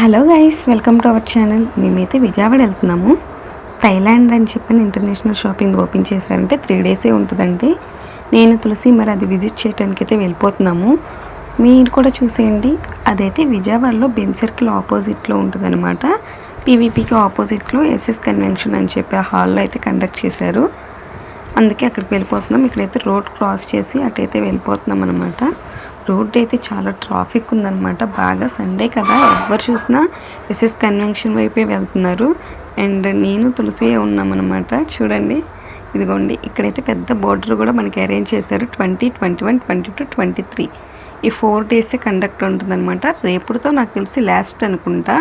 Hello guys, welcome to our channel. మేమైతే విజయవాడ వెళ్తున్నాము. Thailand అని చెప్పిన ఇంటర్నేషనల్ షాపింగ్ ఓపెన్ చేశారంటే 3 డేసే ఉంటుందండి. నేను తులసి మరి అది విజిట్ చేయడానికి అయితే వెళ్ళిపోతున్నాము. మీరు కూడా చూసేయండి. అదైతే విజయవాడలో బెన్ సర్కిల్ ఆపోజిట్లో ఉంటుందన్నమాట. పీవీపీకి ఆపోజిట్లో ఎస్ఎస్ కన్వెన్షన్ అని చెప్పి ఆ హాల్లో అయితే కండక్ట్ చేశారు. అందుకే అక్కడికి వెళ్ళిపోతున్నాం. ఇక్కడైతే రోడ్ క్రాస్ చేసి అటైతే వెళ్ళిపోతున్నాం అనమాట. రోడ్ అయితే చాలా ట్రాఫిక్ ఉందన్నమాట. బాగా సండే కదా, ఎవరు చూసినా ఎస్ఎస్ కన్వెన్షన్ వైపే వెళ్తున్నారు. అండ్ నేను తులసి ఉన్నామన్నమాట. చూడండి, ఇదిగోండి, ఇక్కడైతే పెద్ద బోర్డర్ కూడా మనకి అరేంజ్ చేశారు. 20, 21, 22, 23 ఈ 4 డేసే కండక్ట్ ఉంటుందన్నమాట. రేపుడుతో నాకు తెలిసి లాస్ట్ అనుకుంటా.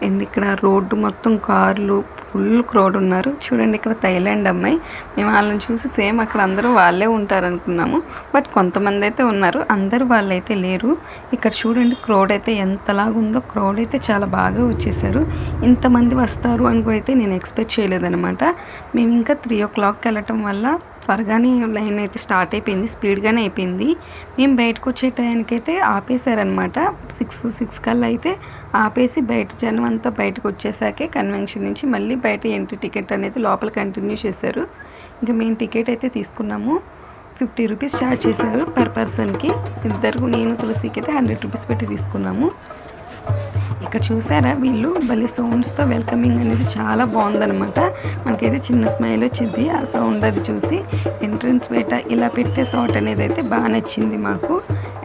అండ్ ఇక్కడ రోడ్డు మొత్తం కార్లు ఫుల్ క్రౌడ్ ఉన్నారు. చూడండి, ఇక్కడ థైలాండ్ అమ్మాయి. మేము వాళ్ళని చూసి సేమ్ అక్కడ అందరూ వాళ్ళే ఉంటారు అనుకున్నాము. బట్ కొంతమంది అయితే ఉన్నారు, అందరూ వాళ్ళైతే లేరు. ఇక్కడ చూడండి, క్రౌడ్ అయితే ఎంతలాగుందో. క్రౌడ్ అయితే చాలా బాగా వచ్చేసారు. ఇంతమంది వస్తారు అనుకైతే నేను ఎక్స్పెక్ట్ చేయలేదన్నమాట. మేము ఇంకా 3 o'clockకి వెళ్ళటం వల్ల త్వరగానే లైన్ అయితే స్టార్ట్ అయిపోయింది, స్పీడ్గానే అయిపోయింది. మేము బయటకు వచ్చే టైంకైతే ఆపేశారనమాట. 6 కల్లా అయితే ఆపేసి బయట జనం అంతా బయటకు వచ్చేసాకే కన్వెన్షన్ నుంచి మళ్ళీ బయట ఎంట్రీ టికెట్ అనేది లోపల కంటిన్యూ చేశారు. ఇంకా మేము టికెట్ అయితే తీసుకున్నాము. 50 రూపీస్ ఛార్జ్ చేశారు పర్ పర్సన్కి. ఇద్దరు, నేను తులసికి అయితే 100 రూపీస్ పెట్టి తీసుకున్నాము. ఇక్కడ చూసారా, వీళ్ళు భలే సౌండ్స్తో వెల్కమింగ్ అనేది చాలా బాగుందనమాట. మనకైతే చిన్న స్మైల్ వచ్చింది ఆ సౌండ్ అది చూసి. ఎంట్రన్స్ బయట ఇలా పెట్టే థాట్ అనేది అయితే బాగా నచ్చింది మాకు.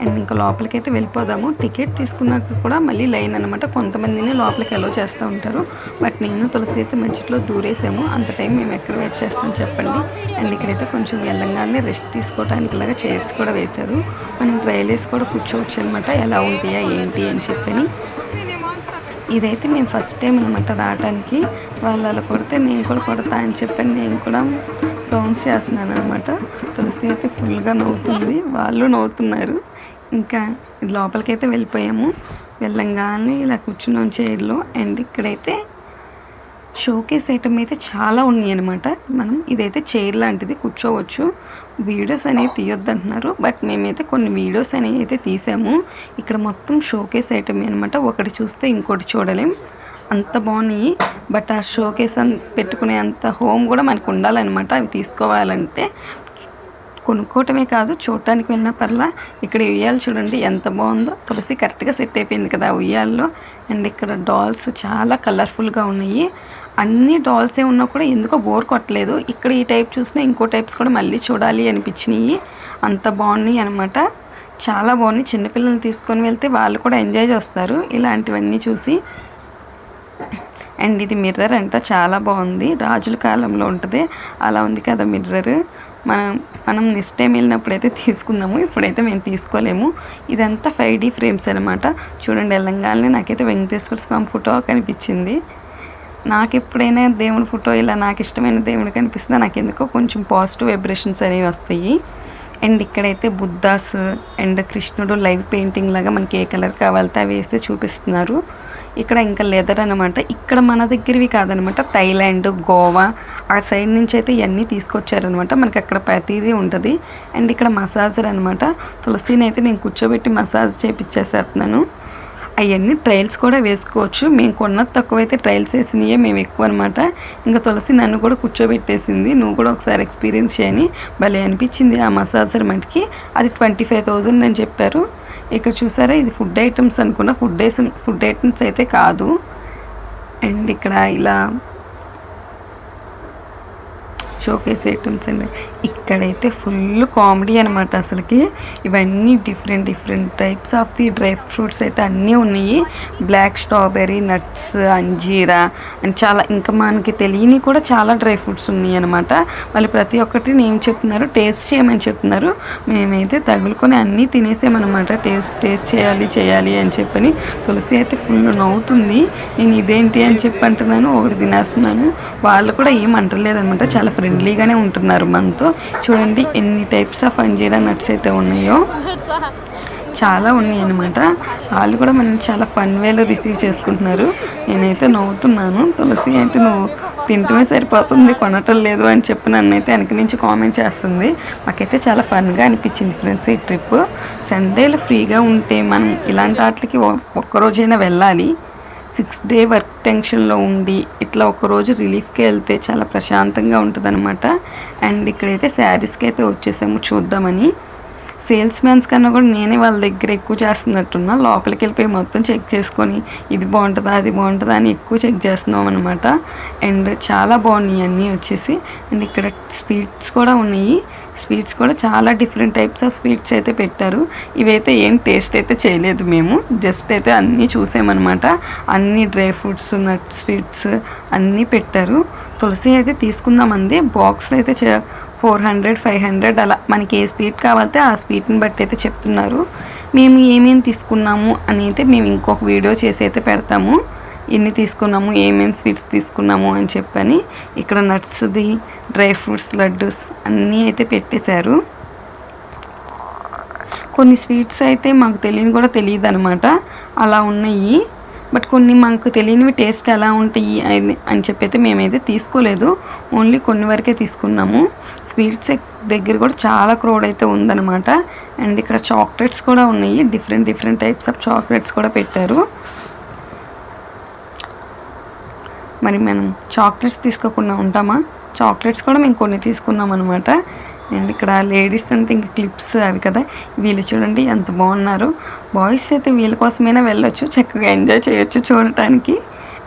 అండ్ ఇంకా లోపలికైతే వెళ్ళిపోదాము. టికెట్ తీసుకున్నాక కూడా మళ్ళీ లైన్ అనమాట. కొంతమందిని లోపలికి అలో చేస్తూ ఉంటారు. బట్ నేను తులసి అయితే మధ్యలో దూరేసాము. అంత టైం మేము ఎక్కడ వెయిట్ చేస్తాం చెప్పండి. అండ్ ఇక్కడైతే కొంచెం వెళ్ళంగానే రెస్ట్ తీసుకోవడానికి ఇలాగా చైర్స్ కూడా వేశారు. మనం ట్రైల్ వేసి కూడా కూర్చోవచ్చు అనమాట, ఎలా ఉంటాయా ఏంటి అని చెప్పని. ఇదైతే మేము ఫస్ట్ టైం అనమాట రావడానికి. వాళ్ళు అలా కొడితే నేను కూడా కొడతా అని చెప్పని నేను కూడా సౌండ్స్ చేస్తున్నాను అనమాట. తులసి అయితే ఫుల్గా నవ్వుతుంది, వాళ్ళు నవ్వుతున్నారు. ఇంకా లోపలికైతే వెళ్ళిపోయాము. వెళ్ళంగానే ఇలా కూర్చున్నాం చైర్లో. అండ్ ఇక్కడైతే షోకేస్ ఐటమ్ అయితే చాలా ఉన్నాయి అనమాట. మనం ఇదైతే చైర్ లాంటిది, కూర్చోవచ్చు. వీడియోస్ అనేవి తీయొద్దు అంటున్నారు, బట్ మేమైతే కొన్ని వీడియోస్ అనేవి అయితే తీసాము. ఇక్కడ మొత్తం షోకేస్ ఐటమ్ అనమాట. ఒకటి చూస్తే ఇంకోటి చూడలేం, అంత బాగున్నాయి. బట్ ఆ షోకేస్ పెట్టుకునే అంత హోమ్ కూడా మనకు ఉండాలన్నమాట. అవి తీసుకోవాలంటే కొనుక్కోవటమే కాదు, చూడటానికి వెళ్ళిన పర్లా. ఇక్కడ ఉయ్యాలు చూడండి ఎంత బాగుందో. తులసి కరెక్ట్గా సెట్ అయిపోయింది కదా ఉయ్యాల్లో. అండ్ ఇక్కడ డాల్స్ చాలా కలర్ఫుల్గా ఉన్నాయి. అన్ని డాల్సే ఉన్నా కూడా ఎందుకో బోర్ కొట్టలేదు. ఇక్కడ ఈ టైప్ చూసినా ఇంకో టైప్స్ కూడా మళ్ళీ చూడాలి అనిపించినాయి. అంత బాగున్నాయి అనమాట, చాలా బాగున్నాయి. చిన్నపిల్లల్ని తీసుకొని వెళ్తే వాళ్ళు కూడా ఎంజాయ్ చేస్తారు ఇలాంటివన్నీ చూసి. అండ్ ఇది మిర్రర్ అంట, చాలా బాగుంది. రాజుల కాలంలో ఉంటుంది అలా ఉంది కదా మిర్రర్. మనం నెక్స్ట్ టైం వెళ్ళినప్పుడైతే తీసుకుందాము, ఇప్పుడైతే మేము తీసుకోలేము. ఇదంతా 5D ఫ్రేమ్స్ అనమాట. చూడండి, వెళ్ళంగానే నాకైతే వెంకటేశ్వర స్వామి ఫోటో కనిపించింది. నాకు ఎప్పుడైనా దేవుడి ఫోటో ఇలా నాకు ఇష్టమైన దేవుడు కనిపిస్తుందో నాకు ఎందుకో కొంచెం పాజిటివ్ వైబ్రేషన్స్ అనేవి వస్తాయి. అండ్ ఇక్కడైతే బుద్ధాస్ అండ్ కృష్ణుడు లైవ్ పెయింటింగ్ లాగా మనకి ఏ కలర్ కావాలితే అవి వేస్తే చూపిస్తున్నారు. ఇక్కడ ఇంకా లెదర్ అనమాట. ఇక్కడ మన దగ్గరవి కాదనమాట, థైలాండ్, గోవా ఆ సైడ్ నుంచి అయితే ఇవన్నీ తీసుకొచ్చారనమాట. మనకి అక్కడ ప్రతిదీ ఉంటుంది. అండ్ ఇక్కడ మసాజర్ అనమాట. తులసిని అయితే నేను కూర్చోబెట్టి మసాజ్ చేయించేసేస్తున్నాను. అవన్నీ ట్రయల్స్ కూడా వేసుకోవచ్చు. మేము కొన్నది తక్కువైతే ట్రయల్స్ వేసినాయే మేము ఎక్కువ అనమాట. ఇంకా తులసి నన్ను కూడా కూర్చోబెట్టేసింది, నువ్వు కూడా ఒకసారి ఎక్స్పీరియన్స్ చేయని. భలే అనిపించింది ఆ మసాజర్. మటుకి అది 25,000 అని చెప్పారు. ఇక్కడ చూసారా, ఇది ఫుడ్ ఐటమ్స్ అనుకున్నా, ఫుడ్ ఐటమ్స్ అయితే కాదు. అండ్ ఇక్కడ ఇలా షోకేస్ ఐటమ్స్ అండి. ఇక్కడైతే ఫుల్ కామెడీ అనమాట అసలుకి. ఇవన్నీ different types of the dry fruits అయితే అన్నీ ఉన్నాయి. బ్లాక్ స్ట్రాబెర్రీ, నట్స్, అంజీరా అండ్ చాలా ఇంకా మనకి తెలియని కూడా చాలా డ్రై ఫ్రూట్స్ ఉన్నాయి అనమాట. వాళ్ళు ప్రతి ఒక్కటి నేను చెప్తున్నారు, టేస్ట్ చేయమని చెప్తున్నారు. మేమైతే తగులుకొని అన్నీ తినేసామన్నమాట. టేస్ట్ చేయాలి అని చెప్పని. తులసి అయితే ఫుల్ నవ్వుతుంది. నేను ఇదేంటి అని చెప్పి అంటున్నాను, ఒకటి తినేస్తున్నాను. వాళ్ళు కూడా ఏం అంటలేదనమాట, చాలా ఫ్రెండ్లీగానే ఉంటున్నారు మనతో. చూడండి ఎన్ని టైప్స్ ఆఫ్ అంజీరా నట్స్ అయితే ఉన్నాయో, చాలా ఉన్నాయి అన్నమాట. వాళ్ళు కూడా మనం చాలా ఫన్ వేలో రిసీవ్ చేసుకుంటున్నారు. నేనైతే నవ్వుతున్నాను. తులసి అయితే నువ్వు తింటమే సరిపోతుంది, కొనటం లేదు అని చెప్పి నన్నైతే వెనక నుంచి కామెంట్ చేస్తుంది. మాకైతే చాలా ఫన్గా అనిపించింది ఫ్రెండ్స్ ఈ ట్రిప్. సండేలో ఫ్రీగా ఉంటే మనం ఇలాంటి వాటికి ఒక్కరోజైనా వెళ్ళాలి. 6 డే వర్క్ టెన్షన్లో ఉండి ఇట్లా ఒకరోజు రిలీఫ్కి వెళ్తే చాలా ప్రశాంతంగా ఉంటుంది అనమాట. అండ్ ఇక్కడైతే శారీస్కి అయితే వచ్చేసాము చూద్దామని. సేల్స్ మ్యాన్స్ కన్నా కూడా నేనే వాళ్ళ దగ్గర ఎక్కువ చేస్తున్నట్టున్నా. లోపలికి వెళ్ళిపోయి మొత్తం చెక్ చేసుకొని ఇది బాగుంటుందా అది బాగుంటుందా అని ఎక్కువ చెక్ చేస్తున్నాం అనమాట. అండ్ చాలా బాగున్నాయి అన్నీ వచ్చేసి. అండ్ ఇక్కడ స్వీట్స్ కూడా ఉన్నాయి. స్వీట్స్ కూడా చాలా డిఫరెంట్ టైప్స్ ఆఫ్ స్వీట్స్ అయితే పెట్టారు. ఇవైతే ఏం టేస్ట్ అయితే చేయలేదు మేము, జస్ట్ అయితే అన్నీ చూసామన్నమాట. అన్ని డ్రై ఫ్రూట్స్ నట్ స్వీట్స్ అన్నీ పెట్టారు. తులసి అయితే తీసుకుందామంది. బాక్స్ అయితే 400 500 అలా మనకి ఏ స్వీట్ కావాలంటే ఆ స్వీట్ని బట్టి అయితే చెప్తున్నారు. మేము ఏమేమి తీసుకున్నాము అని అయితే మేము ఇంకొక వీడియో చేసి అయితే పెడతాము. ఎన్ని తీసుకున్నాము, ఏమేమి స్వీట్స్ తీసుకున్నాము అని చెప్పని. ఇక్కడ నట్స్ది, డ్రై ఫ్రూట్స్, లడ్డూస్ అన్నీ అయితే పెట్టేశారు. కొన్ని స్వీట్స్ అయితే మాకు తెలియని కూడా తెలియదు అనమాట, అలా ఉన్నాయి. బట్ కొన్ని మనకు తెలియనివి టేస్ట్ ఎలా ఉంటాయి అని చెప్పైతే మేమైతే తీసుకోలేదు. ఓన్లీ కొన్ని వరకే తీసుకున్నాము. స్వీట్స్ దగ్గర కూడా చాలా క్రౌడ్ అయితే ఉందన్నమాట. అండ్ ఇక్కడ చాక్లెట్స్ కూడా ఉన్నాయి. డిఫరెంట్ టైప్స్ ఆఫ్ చాక్లెట్స్ కూడా పెట్టారు. మరి మనం చాక్లెట్స్ తీసుకోకుండా ఉంటామా? చాక్లెట్స్ కూడా మేము కొన్ని తీసుకున్నాం అనమాట. అండ్ ఇక్కడ లేడీస్ అంటే ఇంకా క్లిప్స్ అవి కదా, వీళ్ళు చూడండి ఎంత బాగున్నారు. బాయ్స్ అయితే వీళ్ళ కోసమైనా వెళ్ళొచ్చు, చక్కగా ఎంజాయ్ చేయొచ్చు చూడటానికి.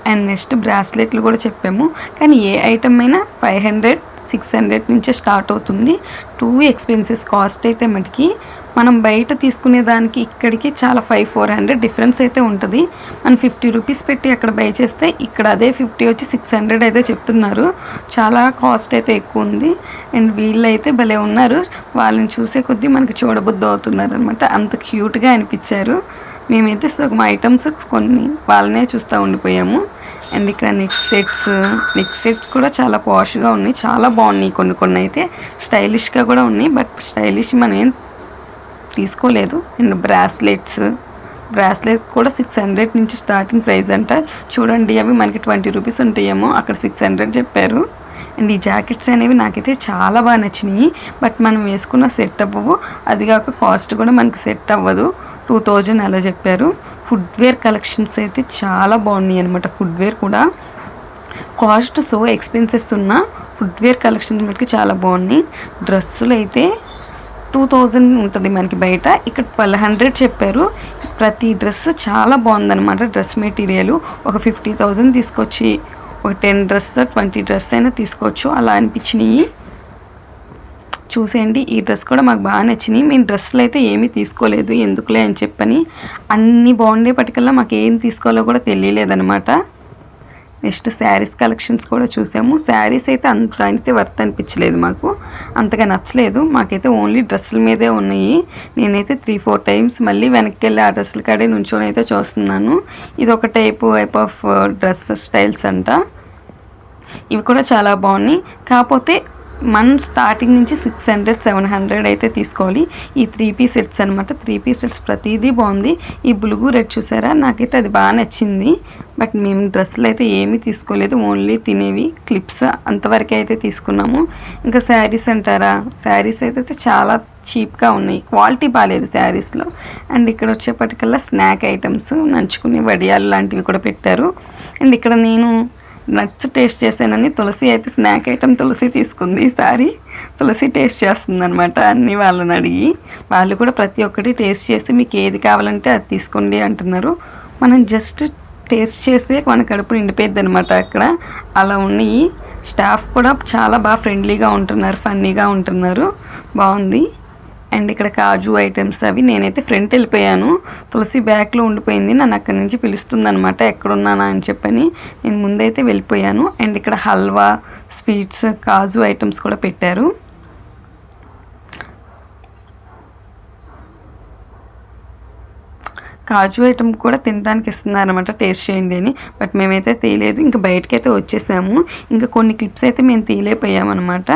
అండ్ నెక్స్ట్ బ్రాస్లెట్లు కూడా చెప్పాము. కానీ ఏ ఐటమ్ అయినా 500 600 నుంచే స్టార్ట్ అవుతుంది. టూ ఎక్స్పెన్సెస్ కాస్ట్ అయితే మటుకి. మనం బయట తీసుకునే దానికి ఇక్కడికి చాలా 500-400 డిఫరెన్స్ అయితే ఉంటుంది. మనం 50 రూపీస్ పెట్టి అక్కడ బై చేస్తే ఇక్కడ అదే 50 వచ్చి 600 అయితే చెప్తున్నారు. చాలా కాస్ట్ అయితే ఎక్కువ ఉంది. అండ్ వీళ్ళు అయితే భలే ఉన్నారు. వాళ్ళని చూసే కొద్దీ మనకి చూడబుద్ధి అవుతున్నారు అనమాట. అంత క్యూట్గా అనిపించారు. మేమైతే సగం ఐటమ్స్ కొన్ని వాళ్ళనే చూస్తూ ఉండిపోయాము. అండ్ ఇక్కడ నెక్ సెట్స్ కూడా చాలా పాష్గా ఉన్నాయి, చాలా బాగున్నాయి. కొన్ని అయితే స్టైలిష్గా కూడా ఉన్నాయి. బట్ స్టైలిష్ మనం ఏం తీసుకోలేదు. అండ్ బ్రాస్లెట్స్ కూడా 600 నుంచి స్టార్టింగ్ ప్రైస్ అంట. చూడండి, అవి మనకి 20 రూపీస్ ఉంటాయేమో, అక్కడ 600 చెప్పారు. అండ్ ఈ జాకెట్స్ అనేవి నాకైతే చాలా బాగా నచ్చినాయి. బట్ మనం వేసుకున్న సెట్ అవ్వవు. అది కాక కాస్ట్ కూడా మనకి సెట్ అవ్వదు. 2000 అలా చెప్పారు. ఫుడ్వేర్ కలెక్షన్స్ అయితే చాలా బాగున్నాయి అనమాట. ఫుడ్వేర్ కూడా కాస్ట్ సో ఎక్స్పెన్సెస్ ఉన్న ఫుడ్వేర్ కలెక్షన్స్ మనకి చాలా బాగున్నాయి. డ్రెస్సులు అయితే 2000 ఉంటుంది మనకి బయట, ఇక్కడ 1200 చెప్పారు. ప్రతి డ్రెస్ చాలా బాగుందన్నమాట. డ్రెస్ మెటీరియల్ ఒక 50,000 తీసుకొచ్చి ఒక 10 డ్రెస్ 20 డ్రెస్ అయినా తీసుకోవచ్చు, అలా అనిపించినాయి. చూసేయండి, ఈ డ్రెస్ కూడా మాకు బాగా నచ్చినాయి. మేము డ్రెస్సులు అయితే ఏమీ తీసుకోలేదు, ఎందుకులే అని చెప్పని. అన్నీ బాగుండే పట్టుకల్లా మాకు ఏం తీసుకోవాలో కూడా తెలియలేదనమాట. నెక్స్ట్ శారీస్ కలెక్షన్స్ కూడా చూసాము. శారీస్ అయితే అంత అయితే వర్త్ అనిపించలేదు, మాకు అంతగా నచ్చలేదు. మాకైతే ఓన్లీ డ్రెస్సుల మీదే ఉన్నాయి. నేనైతే 3-4 టైమ్స్ మళ్ళీ వెనక్కి వెళ్ళి ఆ డ్రెస్సుల కాడే నుంచొని అయితే చూస్తున్నాను. ఇది ఒక టైప్ ఆఫ్ డ్రెస్ స్టైల్స్ అంట. ఇవి కూడా చాలా బాగున్నాయి. కాకపోతే మనం స్టార్టింగ్ నుంచి 600-700 అయితే తీసుకోవాలి. ఈ 3-piece సెట్స్ అనమాట. 3-piece సెట్స్ ప్రతిదీ బాగుంది. ఈ బులుగు రెడ్ చూసారా, నాకైతే అది బాగా నచ్చింది. బట్ మేము డ్రెస్సులు అయితే ఏమీ తీసుకోలేదు, ఓన్లీ తినేవి క్లిప్స్ అంతవరకు అయితే తీసుకున్నాము. ఇంకా శారీస్ అంటారా, శారీస్ అయితే చాలా చీప్గా ఉన్నాయి, క్వాలిటీ బాగాలేదు శారీస్లో. అండ్ ఇక్కడ వచ్చేపటికల్లా స్నాక్ ఐటమ్స్, నంచుకునే వడియాలు లాంటివి కూడా పెట్టారు. అండ్ ఇక్కడ నేను నట్స్ టేస్ట్ చేశానని తులసి అయితే స్నాక్ ఐటమ్ తులసి తీసుకుంది. ఈసారి తులసి టేస్ట్ చేస్తుంది అనమాట. అన్నీ వాళ్ళని అడిగి వాళ్ళు కూడా ప్రతి ఒక్కటి టేస్ట్ చేసి మీకు ఏది కావాలంటే అది తీసుకోండి అంటున్నారు. మనం జస్ట్ టేస్ట్ చేసి మన కడుపు నిండిపోయింది అనమాట. అక్కడ అలా ఉన్నాయి. స్టాఫ్ కూడా చాలా బాగా ఫ్రెండ్లీగా ఉంటున్నారు, ఫన్నీగా ఉంటున్నారు, బాగుంది. అండ్ ఇక్కడ కాజు ఐటమ్స్ అవి. నేనైతే ఫ్రంట్ వెళ్ళిపోయాను, తులసి బ్యాక్లో ఉండిపోయింది. నన్ను అక్కడి నుంచి పిలుస్తుంది అనమాట, ఎక్కడున్నానా అని చెప్పని. నేను ముందైతే వెళ్ళిపోయాను. అండ్ ఇక్కడ హల్వా, స్వీట్స్, కాజు ఐటమ్స్ కూడా పెట్టారు. కాజు ఐటమ్ కూడా తినడానికి ఇస్తున్నారనమాట, టేస్ట్ చేయండి అని. బట్ మేమైతే తీయలేదు, ఇంకా బయటకైతే వచ్చేసాము. ఇంకా కొన్ని క్లిప్స్ అయితే మేము తీయలేకపోయామన్నమాట.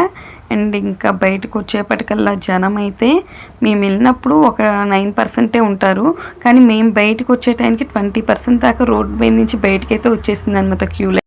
అండ్ ఇంకా బయటకు వచ్చేపటికల్లా జనం అయితే మేము వెళ్ళినప్పుడు ఒక 9% ఉంటారు, కానీ మేము బయటకు వచ్చే టైంకి 20% దాకా రోడ్ మీద నుంచి బయటకైతే వచ్చేసింది అనమాట క్యూ.